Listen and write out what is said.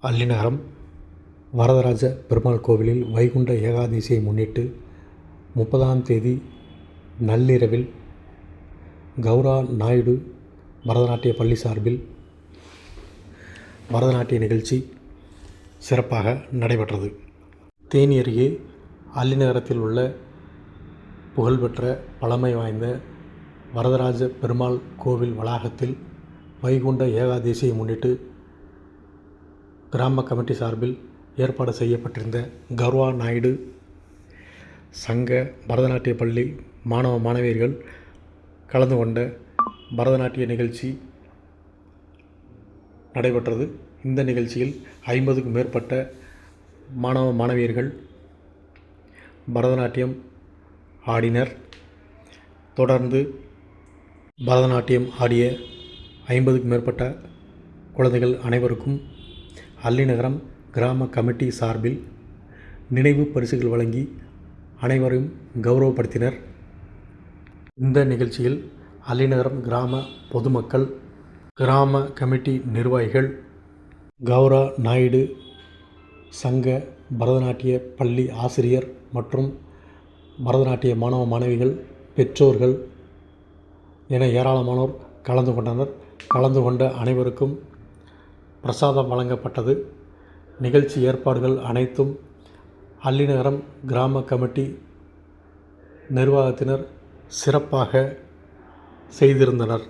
அல்லிநகரம் வரதராஜ பெருமாள் கோவிலில் வைகுண்ட ஏகாதசியை முன்னிட்டு 30ஆம் தேதி நள்ளிரவில் கௌரா நாயுடு பரதநாட்டிய பள்ளி சார்பில் பரதநாட்டிய நிகழ்ச்சி சிறப்பாக நடைபெற்றது. தேனி அருகே அல்லிநகரத்தில் உள்ள புகழ்பெற்ற பழமை வாய்ந்த வரதராஜ பெருமாள் கோவில் வளாகத்தில் வைகுண்ட ஏகாதசியை முன்னிட்டு கிராம கமிட்டி சார்பில் ஏற்பாடு செய்யப்பட்டிருந்த கௌரா நாயுடு சங்க பரதநாட்டிய பள்ளி மாணவ மாணவியர்கள் கலந்து கொண்ட பரதநாட்டிய நிகழ்ச்சி நடைபெற்றது. இந்த நிகழ்ச்சியில் 50க்கும் மேற்பட்ட மாணவ மாணவியர்கள் பரதநாட்டியம் ஆடினர். தொடர்ந்து பரதநாட்டியம் ஆடிய 50க்கும் மேற்பட்ட குழந்தைகள் அனைவருக்கும் அல்லிநகரம் கிராம கமிட்டி சார்பில் நினைவு பரிசுகள் வழங்கி அனைவரையும் கௌரவப்படுத்தினர். இந்த நிகழ்ச்சியில் அல்லிநகரம் கிராம பொதுமக்கள், கிராம கமிட்டி நிர்வாகிகள், கௌரா நாயுடு சங்க பரதநாட்டிய பள்ளி ஆசிரியர் மற்றும் பரதநாட்டிய மாணவ மாணவிகள், பெற்றோர்கள் என ஏராளமானோர் கலந்து கொண்டனர். கலந்து கொண்ட அனைவருக்கும் பிரசாதம் வழங்கப்பட்டது. நிகழ்ச்சி ஏற்பாடுகள் அனைத்தும் அல்லிநகரம் கிராம கமிட்டி நிர்வாகத்தினர் சிறப்பாக செய்திருந்தனர்.